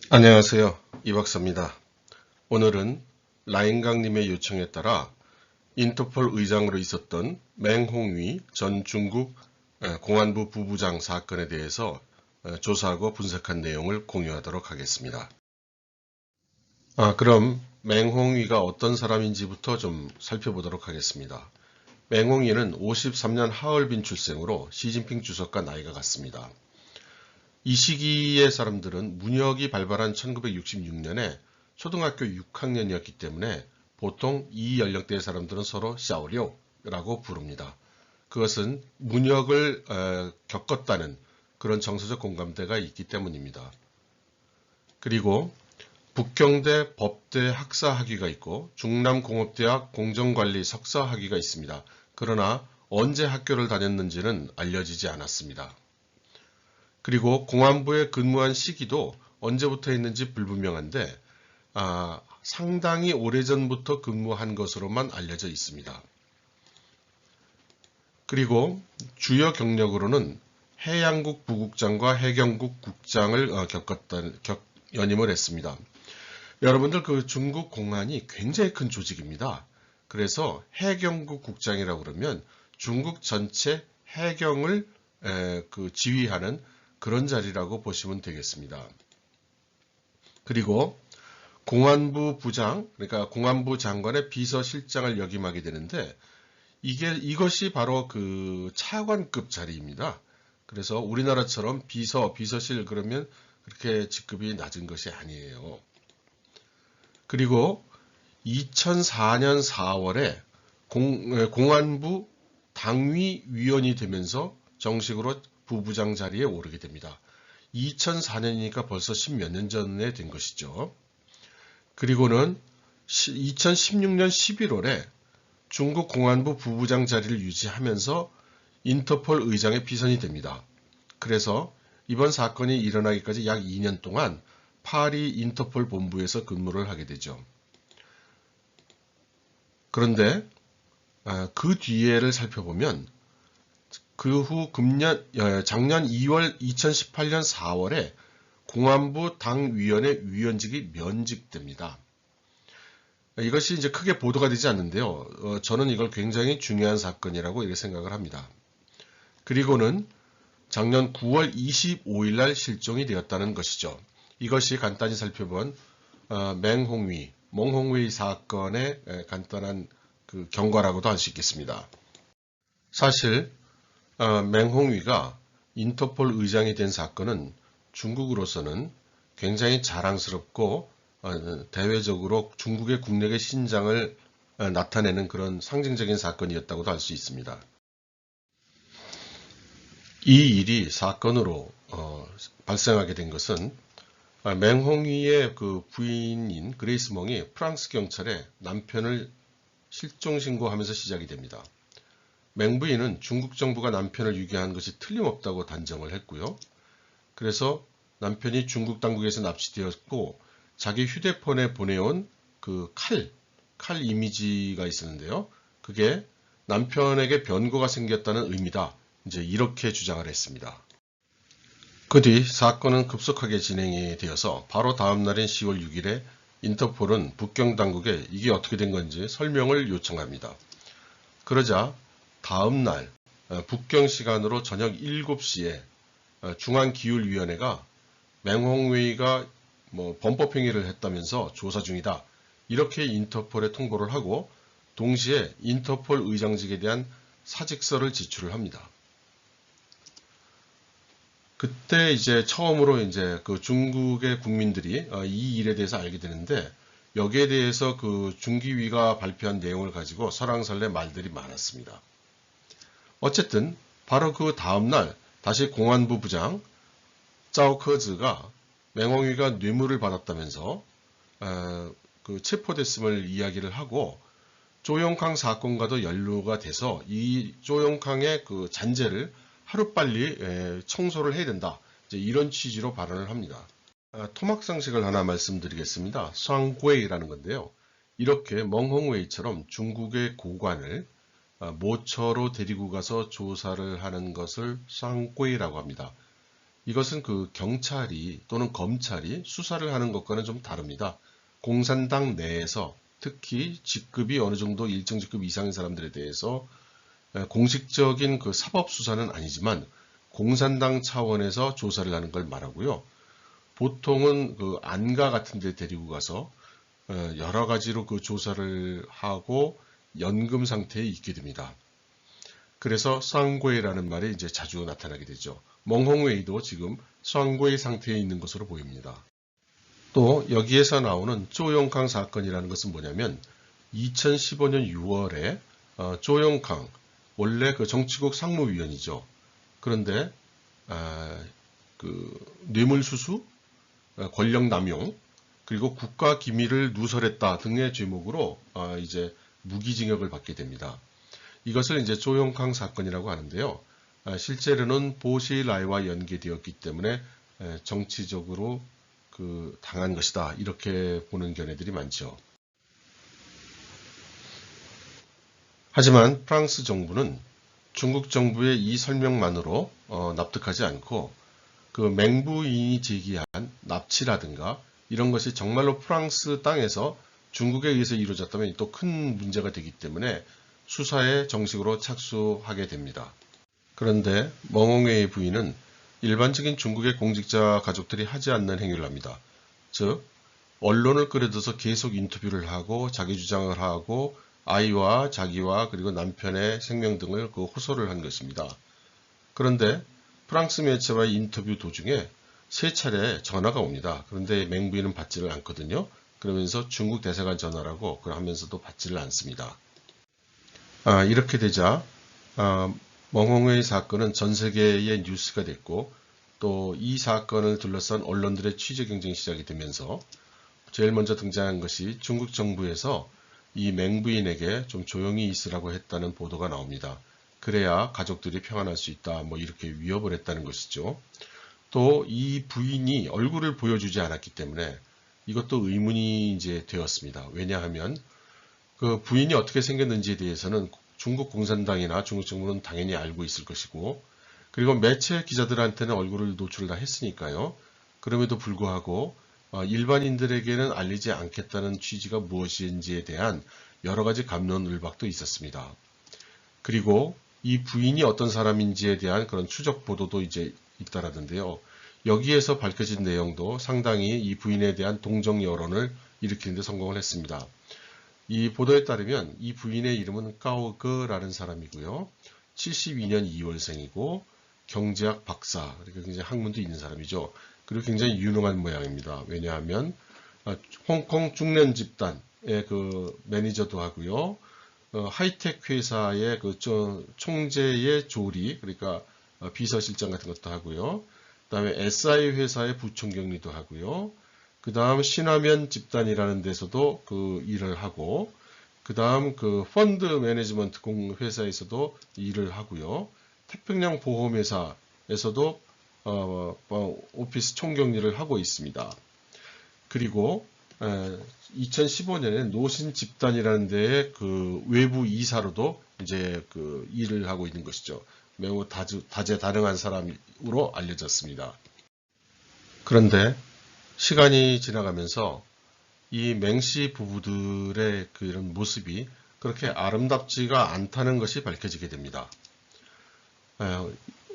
안녕하세요. 이 박사입니다. 오늘은 라인강님의 요청에 따라 인터폴 의장으로 있었던 맹홍위 전 중국 공안부 부부장 사건에 대해서 조사하고 분석한 내용을 공유하도록 하겠습니다. 그럼 맹홍위가 어떤 사람인지부터 좀 살펴보도록 하겠습니다. 맹홍위는 53년 하얼빈 출생으로 시진핑 주석과 나이가 같습니다. 이 시기의 사람들은 문혁이 발발한 1966년에 초등학교 6학년이었기 때문에 보통 이 연령대의 사람들은 서로 샤오리오라고 부릅니다. 그것은 문혁을 겪었다는 그런 정서적 공감대가 있기 때문입니다. 그리고 북경대 법대 학사 학위가 있고 중남공업대학 공정관리 석사 학위가 있습니다. 그러나 언제 학교를 다녔는지는 알려지지 않았습니다. 그리고 공안부에 근무한 시기도 언제부터 했는지 불분명한데 상당히 오래전부터 근무한 것으로만 알려져 있습니다. 그리고 주요 경력으로는 해양국 부국장과 해경국 국장을 연임을 했습니다. 여러분들 그 중국 공안이 굉장히 큰 조직입니다. 그래서 해경국 국장이라고 그러면 중국 전체 해경을 지휘하는 그런 자리라고 보시면 되겠습니다. 그리고 공안부 부장, 그러니까 공안부 장관의 비서실장을 역임하게 되는데 이것이 바로 그 차관급 자리입니다. 그래서 우리나라처럼 비서실 그러면 그렇게 직급이 낮은 것이 아니에요. 그리고 2004년 4월에 공안부 당위위원이 되면서 정식으로 부부장 자리에 오르게 됩니다. 2004년이니까 벌써 10몇 년 전에 된 것이죠. 그리고는 2016년 11월에 중국 공안부 부부장 자리를 유지하면서 인터폴 의장에 비선이 됩니다. 그래서 이번 사건이 일어나기까지 약 2년 동안 파리 인터폴 본부에서 근무를 하게 되죠. 그런데 그 뒤에를 살펴보면 그 후 작년 2월 2018년 4월에 공안부 당위원회 위원직이 면직됩니다. 이것이 이제 크게 보도가 되지 않는데요. 저는 이걸 굉장히 중요한 사건이라고 이렇게 생각을 합니다. 그리고는 작년 9월 25일 날 실종이 되었다는 것이죠. 이것이 간단히 살펴본 멍홍위 사건의 간단한 그 경과라고도 할 수 있겠습니다. 사실 맹홍위가 인터폴 의장이 된 사건은 중국으로서는 굉장히 자랑스럽고 대외적으로 중국의 국력의 신장을 나타내는 그런 상징적인 사건이었다고도 할 수 있습니다. 이 일이 사건으로 발생하게 된 것은 맹홍위의 그 부인인 그레이스 멍이 프랑스 경찰에 남편을 실종 신고하면서 시작이 됩니다. 맹부인은 중국 정부가 남편을 유기한 것이 틀림없다고 단정을 했고요. 그래서 남편이 중국 당국에서 납치되었고 자기 휴대폰에 보내온 그 칼 이미지가 있었는데요. 그게 남편에게 변고가 생겼다는 의미다. 이제 이렇게 주장을 했습니다. 그 뒤 사건은 급속하게 진행이 되어서 바로 다음 날인 10월 6일에 인터폴은 북경 당국에 이게 어떻게 된 건지 설명을 요청합니다. 그러자 다음 날 북경 시간으로 저녁 7시에 중앙기율위원회가 맹홍위가 범법행위를 했다면서 조사 중이다. 이렇게 인터폴에 통보를 하고 동시에 인터폴 의장직에 대한 사직서를 제출을 합니다. 그때 이제 처음으로 이제 그 중국의 국민들이 이 일에 대해서 알게 되는데 여기에 대해서 그 중기위가 발표한 내용을 가지고 설왕설래 말들이 많았습니다. 어쨌든 바로 그 다음날 다시 공안부 부장 짜오커즈가 맹홍위가 뇌물을 받았다면서 그 체포됐음을 이야기를 하고 조용캉 사건과도 연루가 돼서 이 조용캉의 그 잔재를 하루빨리 청소를 해야 된다. 이제 이런 취지로 발언을 합니다. 토막상식을 하나 말씀드리겠습니다. 쌍괴이라는 건데요. 이렇게 멍홍웨이처럼 중국의 고관을 모처로 데리고 가서 조사를 하는 것을 쌍괴이라고 합니다. 이것은 그 경찰이 또는 검찰이 수사를 하는 것과는 좀 다릅니다. 공산당 내에서 특히 직급이 어느 정도 일정 직급 이상인 사람들에 대해서 공식적인 그 사법 수사는 아니지만 공산당 차원에서 조사를 하는 걸 말하고요. 보통은 그 안가 같은 데 데리고 가서 여러 가지로 그 조사를 하고 연금 상태에 있게 됩니다. 그래서 쌍괴라는 말이 이제 자주 나타나게 되죠. 멍홍웨이도 지금 쌍괴 상태에 있는 것으로 보입니다. 또 여기에서 나오는 쪼용캉 사건이라는 것은 뭐냐면 2015년 6월에 쪼용캉 원래 그 정치국 상무위원이죠. 그런데 그 뇌물수수, 권력 남용, 그리고 국가 기밀을 누설했다 등의 죄목으로 이제 무기징역을 받게 됩니다. 이것을 이제 쪼용캉 사건이라고 하는데요. 실제로는 보시라이와 연계되었기 때문에 정치적으로 그 당한 것이다 이렇게 보는 견해들이 많죠. 하지만 프랑스 정부는 중국 정부의 이 설명만으로 납득하지 않고 그 맹부인이 제기한 납치라든가 이런 것이 정말로 프랑스 땅에서 중국에 의해서 이루어졌다면 또 큰 문제가 되기 때문에 수사에 정식으로 착수하게 됩니다. 그런데 멍홍웨이 부인은 일반적인 중국의 공직자 가족들이 하지 않는 행위를 합니다. 즉 언론을 끌어들여서 계속 인터뷰를 하고 자기 주장을 하고 아이와 자기와 그리고 남편의 생명 등을 그 호소를 한 것입니다. 그런데 프랑스 매체와의 인터뷰 도중에 3차례 전화가 옵니다. 그런데 맹부인은 받지를 않거든요. 그러면서 중국 대사관 전화라고 하면서도 받지를 않습니다. 이렇게 되자 멍홍웨이 사건은 전 세계의 뉴스가 됐고 또 이 사건을 둘러싼 언론들의 취재 경쟁이 시작이 되면서 제일 먼저 등장한 것이 중국 정부에서 이 맹부인에게 좀 조용히 있으라고 했다는 보도가 나옵니다. 그래야 가족들이 평안할 수 있다 뭐 이렇게 위협을 했다는 것이죠. 또 이 부인이 얼굴을 보여주지 않았기 때문에 이것도 의문이 이제 되었습니다. 왜냐하면 그 부인이 어떻게 생겼는지에 대해서는 중국 공산당이나 중국 정부는 당연히 알고 있을 것이고 그리고 매체 기자들한테는 얼굴을 노출을 다 했으니까요. 그럼에도 불구하고 일반인들에게는 알리지 않겠다는 취지가 무엇인지에 대한 여러 가지 갑론을박도 있었습니다. 그리고 이 부인이 어떤 사람인지에 대한 그런 추적 보도도 이제 있다라던데요. 여기에서 밝혀진 내용도 상당히 이 부인에 대한 동정 여론을 일으키는 데 성공을 했습니다. 이 보도에 따르면 이 부인의 이름은 까오거라는 사람이고요. 72년 2월생이고 경제학 박사, 그러니까 굉장히 학문도 있는 사람이죠. 그리고 굉장히 유능한 모양입니다. 왜냐하면 홍콩 중련 집단의 그 매니저도 하고요. 하이텍 회사의 그 총재의 조리, 그러니까 비서실장 같은 것도 하고요. 그 다음에 SI 회사의 부총경리도 하고요. 그 다음 신화면 집단이라는 데서도 그 일을 하고, 그 다음 그 펀드 매니지먼트 회사에서도 일을 하고요. 태평양 보험회사에서도 오피스 총경리를 하고 있습니다. 그리고 2015년에 노신 집단이라는 데에 그 외부 이사로도 이제 그 일을 하고 있는 것이죠. 매우 다재다능한 사람으로 알려졌습니다. 그런데 시간이 지나가면서 이 맹씨 부부들의 그런 모습이 그렇게 아름답지가 않다는 것이 밝혀지게 됩니다.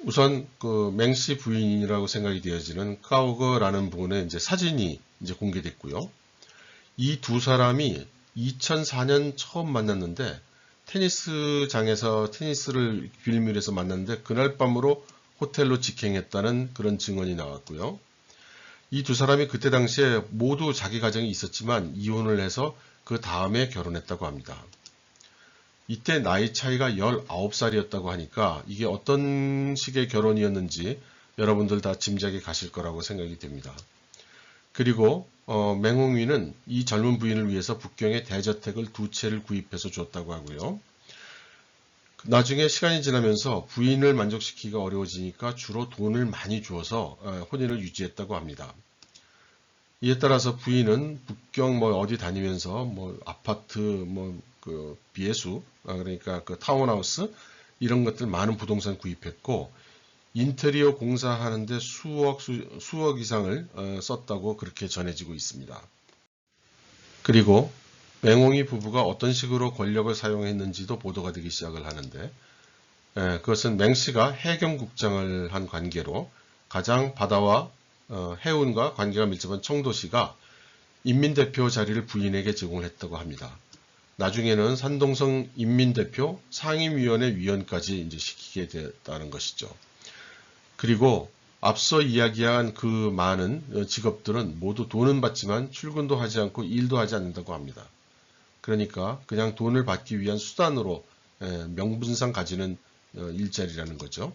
우선 그 맹씨 부인이라고 생각이 되어지는 까오거라는 분의 이제 사진이 이제 공개됐고요. 이 두 사람이 2004년 처음 만났는데 테니스장에서 테니스를 빌미해서 만났는데 그날 밤으로 호텔로 직행했다는 그런 증언이 나왔고요. 이 두 사람이 그때 당시에 모두 자기 가정이 있었지만 이혼을 해서 그 다음에 결혼했다고 합니다. 이때 나이 차이가 19살이었다고 하니까 이게 어떤 식의 결혼이었는지 여러분들 다 짐작이 가실 거라고 생각이 됩니다. 그리고 맹홍위는 이 젊은 부인을 위해서 북경에 대저택을 2채를 구입해서 줬다고 하고요. 나중에 시간이 지나면서 부인을 만족시키기가 어려워지니까 주로 돈을 많이 주어서 혼인을 유지했다고 합니다. 이에 따라서 부인은 북경 뭐 어디 다니면서 뭐 아파트 뭐 그 비해수 그러니까 그 타운하우스 이런 것들 많은 부동산 구입했고 인테리어 공사하는데 수억 이상을 썼다고 그렇게 전해지고 있습니다. 그리고 맹홍이 부부가 어떤 식으로 권력을 사용했는지도 보도가 되기 시작을 하는데, 그것은 맹씨가 해경국장을 한 관계로 가장 바다와 해운과 관계가 밀접한 청도시가 인민대표 자리를 부인에게 제공을 했다고 합니다. 나중에는 산동성 인민대표 상임위원회 위원까지 이제 시키게 됐다는 것이죠. 그리고 앞서 이야기한 그 많은 직업들은 모두 돈은 받지만 출근도 하지 않고 일도 하지 않는다고 합니다. 그러니까 그냥 돈을 받기 위한 수단으로 명분상 가지는 일자리라는 거죠.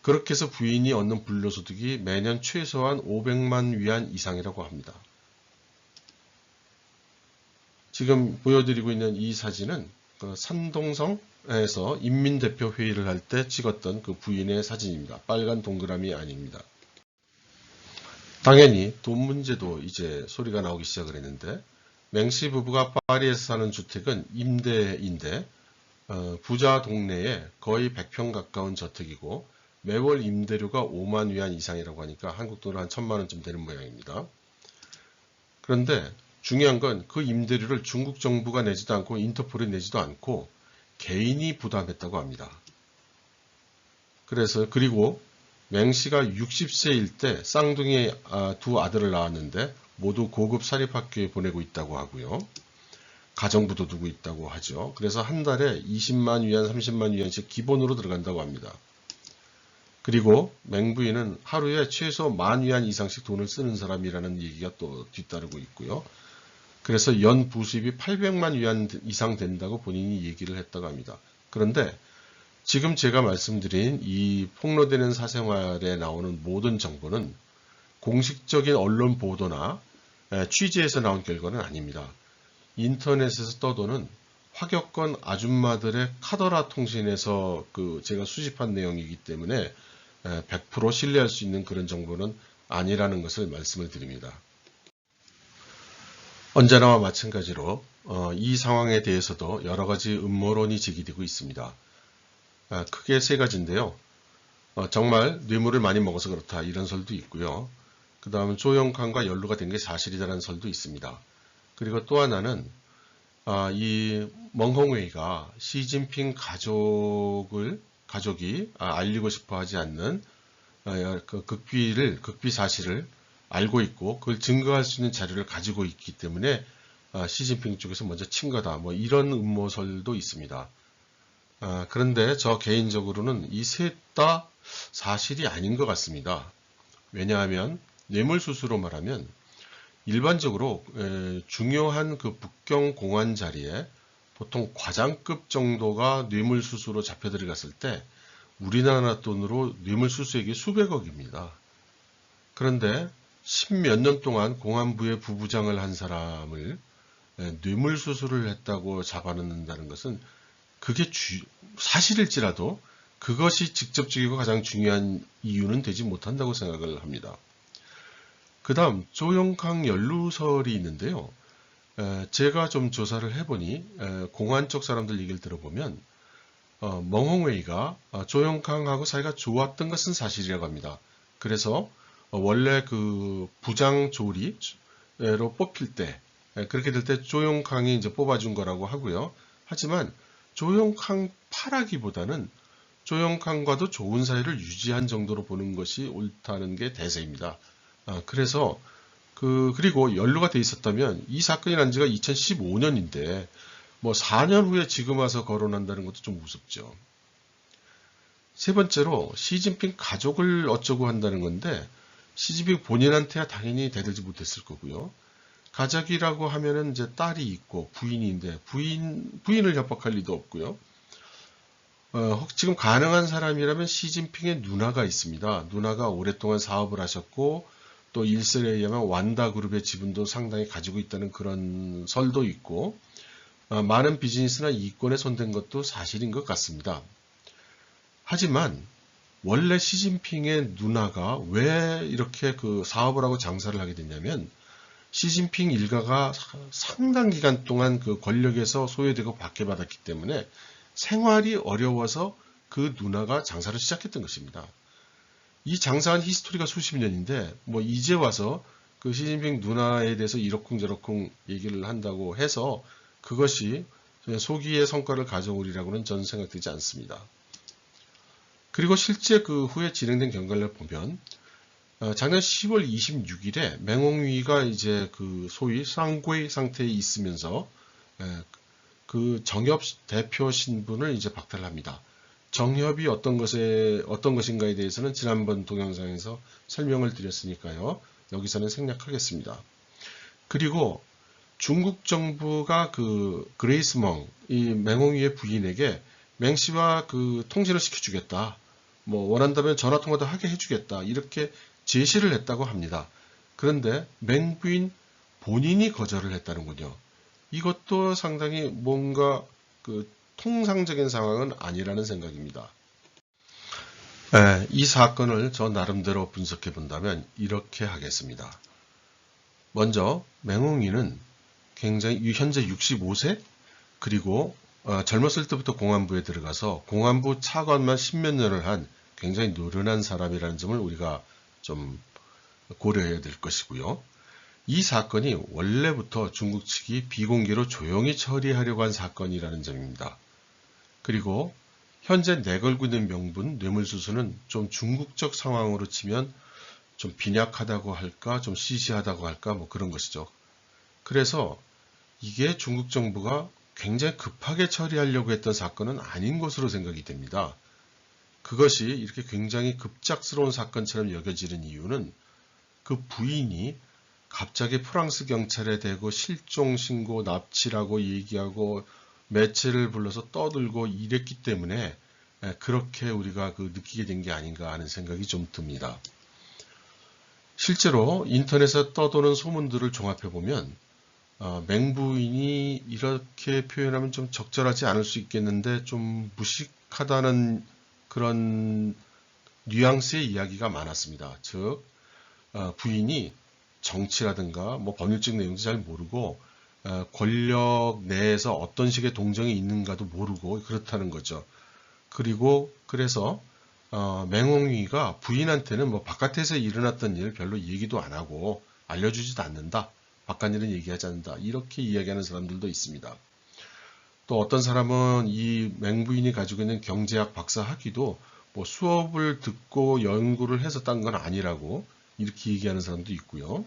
그렇게 해서 부인이 얻는 불로소득이 매년 최소한 500만 위안 이상이라고 합니다. 지금 보여드리고 있는 이 사진은 산동성에서 인민대표 회의를 할 때 찍었던 그 부인의 사진입니다. 빨간 동그라미 아닙니다. 당연히 돈 문제도 이제 소리가 나오기 시작을 했는데, 맹씨 부부가 파리에서 사는 주택은 임대인데 부자 동네에 거의 100평 가까운 저택이고 매월 임대료가 5만 위안 이상이라고 하니까 한국 돈으로 한 1000만 원쯤 되는 모양입니다. 그런데 중요한 건 그 임대료를 중국 정부가 내지도 않고 인터폴이 내지도 않고 개인이 부담했다고 합니다. 그리고 맹씨가 60세일 때 쌍둥이 두 아들을 낳았는데 모두 고급 사립학교에 보내고 있다고 하고요. 가정부도 두고 있다고 하죠. 그래서 한 달에 20만 위안, 30만 위안씩 기본으로 들어간다고 합니다. 그리고 맹부인은 하루에 최소 10,000 위안 이상씩 돈을 쓰는 사람이라는 얘기가 또 뒤따르고 있고요. 그래서 연 부수입이 800만 위안 이상 된다고 본인이 얘기를 했다고 합니다. 그런데 지금 제가 말씀드린 이 폭로되는 사생활에 나오는 모든 정보는 공식적인 언론 보도나 취재에서 나온 결과는 아닙니다. 인터넷에서 떠도는 화격건 아줌마들의 카더라 통신에서 제가 수집한 내용이기 때문에 100% 신뢰할 수 있는 그런 정보는 아니라는 것을 말씀을 드립니다. 언제나와 마찬가지로 이 상황에 대해서도 여러 가지 음모론이 제기되고 있습니다. 크게 세 가지인데요. 정말 뇌물을 많이 먹어서 그렇다 이런 설도 있고요. 그 다음은 조영칸과 연루가 된 게 사실이라는 설도 있습니다. 그리고 또 하나는 이 멍홍웨이가 시진핑 가족이 알리고 싶어 하지 않는 그 극비 사실을 알고 있고 그걸 증거할 수 있는 자료를 가지고 있기 때문에 시진핑 쪽에서 먼저 친 거다. 뭐 이런 음모설도 있습니다. 그런데 저 개인적으로는 이 셋 다 사실이 아닌 것 같습니다. 왜냐하면 뇌물수수로 말하면 일반적으로 중요한 그 북경 공안 자리에 보통 과장급 정도가 뇌물수수로 잡혀 들어갔을 때 우리나라 돈으로 뇌물수수액이 수백억입니다. 그런데 10몇 년 동안 공안부의 부부장을 한 사람을 뇌물수수를 했다고 잡아넣는다는 것은 그게 사실일지라도 그것이 직접적이고 가장 중요한 이유는 되지 못한다고 생각을 합니다. 그 다음 조영칸 연루설이 있는데요. 제가 좀 조사를 해보니 공안 쪽 사람들 얘기를 들어보면 멍홍웨이가 조영칸하고 사이가 좋았던 것은 사실이라고 합니다. 그래서 원래 그 부장 조리로 뽑힐 때 그렇게 될 때 조영칸이 이제 뽑아준 거라고 하고요. 하지만 조영칸 파라기보다는 조영칸과도 좋은 사이를 유지한 정도로 보는 것이 옳다는 게 대세입니다. 그래서 그리고 연루가 돼 있었다면 이 사건이 난 지가 2015년인데 뭐 4년 후에 지금 와서 거론한다는 것도 좀 우습죠. 세 번째로 시진핑 가족을 어쩌고 한다는 건데 시진핑 본인한테야 당연히 대들지 못했을 거고요. 가족이라고 하면은 이제 딸이 있고 부인인데 부인을 협박할 리도 없고요. 지금 가능한 사람이라면 시진핑의 누나가 있습니다. 누나가 오랫동안 사업을 하셨고 또 일설에 의하면 완다그룹의 지분도 상당히 가지고 있다는 그런 설도 있고 많은 비즈니스나 이권에 손댄 것도 사실인 것 같습니다. 하지만 원래 시진핑의 누나가 왜 이렇게 그 사업을 하고 장사를 하게 됐냐면 시진핑 일가가 상당 기간 동안 그 권력에서 소외되고 박해받았기 때문에 생활이 어려워서 그 누나가 장사를 시작했던 것입니다. 이 장사한 히스토리가 수십 년인데 뭐 이제 와서 그 시진핑 누나에 대해서 이러쿵저러쿵 얘기를 한다고 해서 그것이 소기의 성과를 가져오리라고는 저는 생각되지 않습니다. 그리고 실제 그 후에 진행된 경과를 보면 작년 10월 26일에 맹홍위가 이제 그 소위 쌍괴 상태에 있으면서 그 정협 대표 신분을 이제 박탈합니다. 정협이 어떤 것인가에 대해서는 지난번 동영상에서 설명을 드렸으니까요. 여기서는 생략하겠습니다. 그리고 중국 정부가 그 그레이스 멍, 이 맹홍위의 부인에게 맹씨와 그 통신을 시켜주겠다. 뭐 원한다면 전화통화도 하게 해주겠다. 이렇게 제시를 했다고 합니다. 그런데 맹 부인 본인이 거절을 했다는군요. 이것도 상당히 뭔가 그 통상적인 상황은 아니라는 생각입니다. 이 사건을 저 나름대로 분석해 본다면 이렇게 하겠습니다. 먼저 맹홍위는 굉장히 현재 65세 그리고 젊었을 때부터 공안부에 들어가서 공안부 차관만 10몇 년을 한 굉장히 노련한 사람이라는 점을 우리가 좀 고려해야 될 것이고요. 이 사건이 원래부터 중국 측이 비공개로 조용히 처리하려고 한 사건이라는 점입니다. 그리고 현재 내걸고 있는 명분, 뇌물수수는 좀 중국적 상황으로 치면 좀 빈약하다고 할까, 좀 시시하다고 할까, 뭐 그런 것이죠. 그래서 이게 중국 정부가 굉장히 급하게 처리하려고 했던 사건은 아닌 것으로 생각이 됩니다. 그것이 이렇게 굉장히 급작스러운 사건처럼 여겨지는 이유는 그 부인이 갑자기 프랑스 경찰에 대고 실종 신고 납치라고 얘기하고 매체를 불러서 떠들고 이랬기 때문에 그렇게 우리가 느끼게 된 게 아닌가 하는 생각이 좀 듭니다. 실제로 인터넷에 떠도는 소문들을 종합해 보면 맹부인이 이렇게 표현하면 좀 적절하지 않을 수 있겠는데 좀 무식하다는 그런 뉘앙스의 이야기가 많았습니다. 즉 부인이 정치라든가 뭐 법률적 내용도 잘 모르고 권력 내에서 어떤 식의 동정이 있는가도 모르고 그렇다는 거죠. 그리고 그래서 맹홍위가 부인한테는 뭐 바깥에서 일어났던 일 별로 얘기도 안 하고 알려주지도 않는다. 바깥 일은 얘기하지 않는다. 이렇게 이야기하는 사람들도 있습니다. 또 어떤 사람은 이 맹부인이 가지고 있는 경제학 박사 학위도 뭐 수업을 듣고 연구를 해서 딴 건 아니라고 이렇게 얘기하는 사람도 있고요.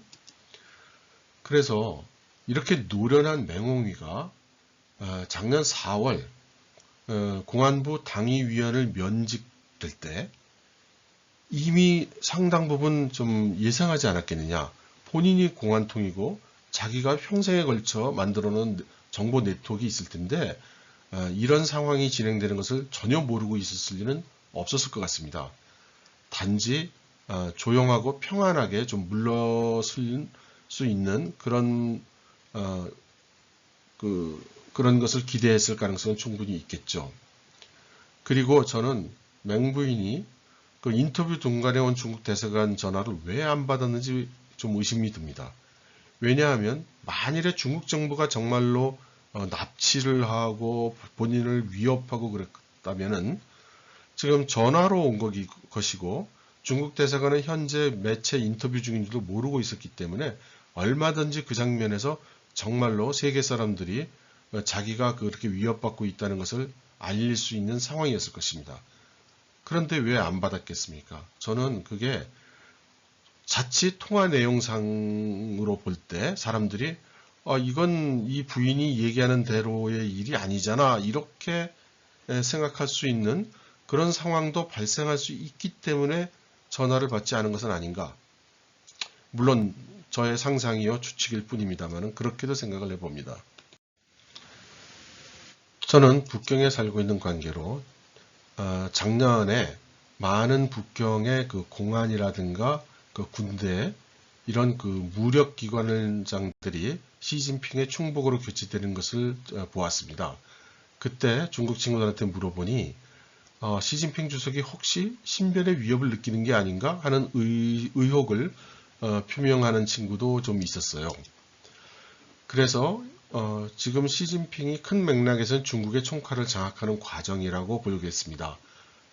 그래서 이렇게 노련한 맹홍위가 작년 4월 공안부 당위위원을 면직될 때 이미 상당 부분 좀 예상하지 않았겠느냐. 본인이 공안통이고 자기가 평생에 걸쳐 만들어 놓은 정보 네트워크가 있을 텐데 이런 상황이 진행되는 것을 전혀 모르고 있었을 리는 없었을 것 같습니다. 단지 조용하고 평안하게 좀 물러설 수 있는 그런 그런 것을 기대했을 가능성은 충분히 있겠죠. 그리고 저는 맹부인이 그 인터뷰 중간에 온 중국 대사관 전화를 왜 안 받았는지 좀 의심이 듭니다. 왜냐하면 만일에 중국 정부가 정말로 납치를 하고 본인을 위협하고 그랬다면은 지금 전화로 온 것이고 중국 대사관은 현재 매체 인터뷰 중인지도 모르고 있었기 때문에 얼마든지 그 장면에서 정말로 세계 사람들이 자기가 그렇게 위협받고 있다는 것을 알릴 수 있는 상황이었을 것입니다. 그런데 왜 안 받았겠습니까? 저는 그게 자칫 통화 내용상으로 볼 때 사람들이 이건 이 부인이 얘기하는 대로의 일이 아니잖아 이렇게 생각할 수 있는 그런 상황도 발생할 수 있기 때문에 전화를 받지 않은 것은 아닌가. 물론 저의 상상이요 추측일 뿐입니다만 그렇게도 생각을 해봅니다. 저는 북경에 살고 있는 관계로 작년에 많은 북경의 그 공안이라든가 그 군대 이런 그 무력 기관장들이 시진핑의 충복으로 교체되는 것을 보았습니다. 그때 중국 친구들한테 물어보니 시진핑 주석이 혹시 신변의 위협을 느끼는 게 아닌가 하는 의혹을 표명하는 친구도 좀 있었어요. 그래서 지금 시진핑이 큰 맥락에서는 중국의 총칼을 장악하는 과정이라고 보겠습니다.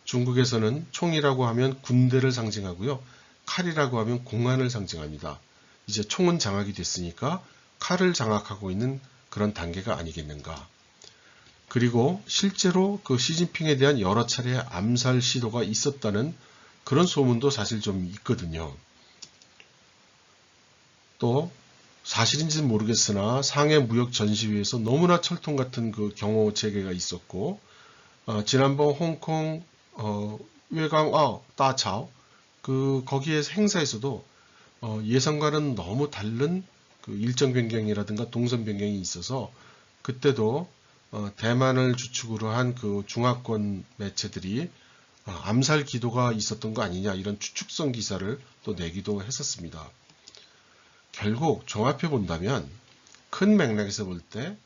중국에서는 총이라고 하면 군대를 상징하고요. 칼이라고 하면 공안을 상징합니다. 이제 총은 장악이 됐으니까 칼을 장악하고 있는 그런 단계가 아니겠는가. 그리고 실제로 그 시진핑에 대한 여러 차례 암살 시도가 있었다는 그런 소문도 사실 좀 있거든요. 또 사실인지는 모르겠으나 상해 무역 전시회에서 너무나 철통 같은 그 경호 체계가 있었고, 지난번 홍콩 외광 따차오 거기에 행사에서도 예상과는 너무 다른 그 일정 변경이라든가 동선 변경이 있어서 그때도 대만을 주축으로 한 그 중화권 매체들이 암살 기도가 있었던 거 아니냐 이런 추측성 기사를 또 내기도 했었습니다. 결국 종합해 본다면 큰 맥락에서 볼 때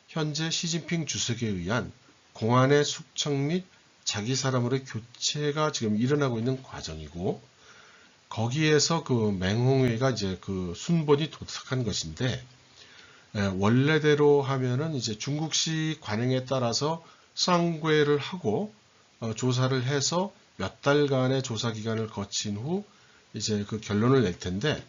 현재 시진핑 주석에 의한 공안의 숙청 및 자기 사람으로의 교체가 지금 일어나고 있는 과정이고, 거기에서 그 맹홍웨이가 이제 그 순번이 도착한 것인데, 원래대로 하면은 이제 중국식 관행에 따라서 쌍괴를 하고 조사를 해서 몇 달간의 조사 기간을 거친 후 이제 그 결론을 낼 텐데,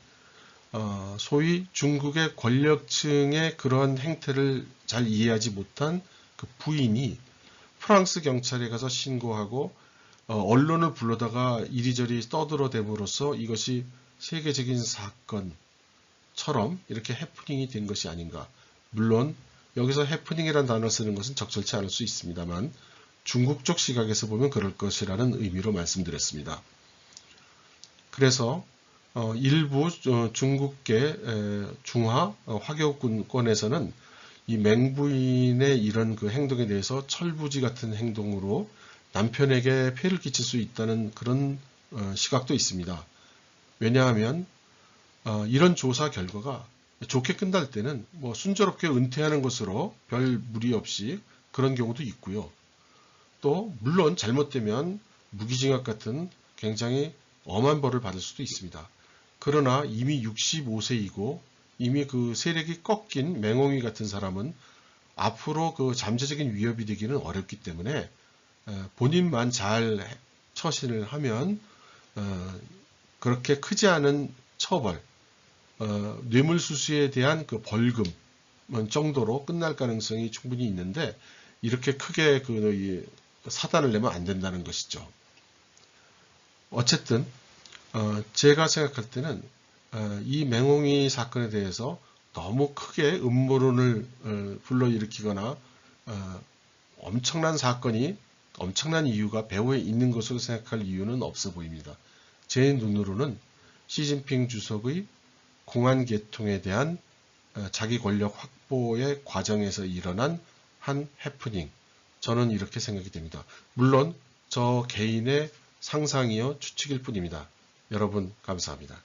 소위 중국의 권력층의 그런 행태를 잘 이해하지 못한 그 부인이 프랑스 경찰에 가서 신고하고 언론을 불러다가 이리저리 떠들어대므로써 이것이 세계적인 사건처럼 이렇게 해프닝이 된 것이 아닌가. 물론 여기서 해프닝이라는 단어를 쓰는 것은 적절치 않을 수 있습니다만 중국 쪽 시각에서 보면 그럴 것이라는 의미로 말씀드렸습니다. 그래서 일부 중국계 중화 화교권에서는 이 맹부인의 이런 그 행동에 대해서 철부지 같은 행동으로 남편에게 폐를 끼칠 수 있다는 그런 시각도 있습니다. 왜냐하면 이런 조사 결과가 좋게 끝날 때는 뭐 순조롭게 은퇴하는 것으로 별 무리 없이 그런 경우도 있고요. 또 물론 잘못되면 무기징역 같은 굉장히 엄한 벌을 받을 수도 있습니다. 그러나 이미 65세이고 이미 그 세력이 꺾인 맹홍위 같은 사람은 앞으로 그 잠재적인 위협이 되기는 어렵기 때문에 본인만 잘 처신을 하면 그렇게 크지 않은 처벌, 뇌물수수에 대한 그 벌금 정도로 끝날 가능성이 충분히 있는데 이렇게 크게 그 사단을 내면 안 된다는 것이죠. 어쨌든 제가 생각할 때는 이 맹홍위 사건에 대해서 너무 크게 음모론을 불러일으키거나 엄청난 사건이 엄청난 이유가 배후에 있는 것으로 생각할 이유는 없어 보입니다. 제 눈으로는 시진핑 주석의 공안 계통에 대한 자기 권력 확보의 과정에서 일어난 한 해프닝, 저는 이렇게 생각이 됩니다. 물론 저 개인의 상상이요 추측일 뿐입니다. 여러분 감사합니다.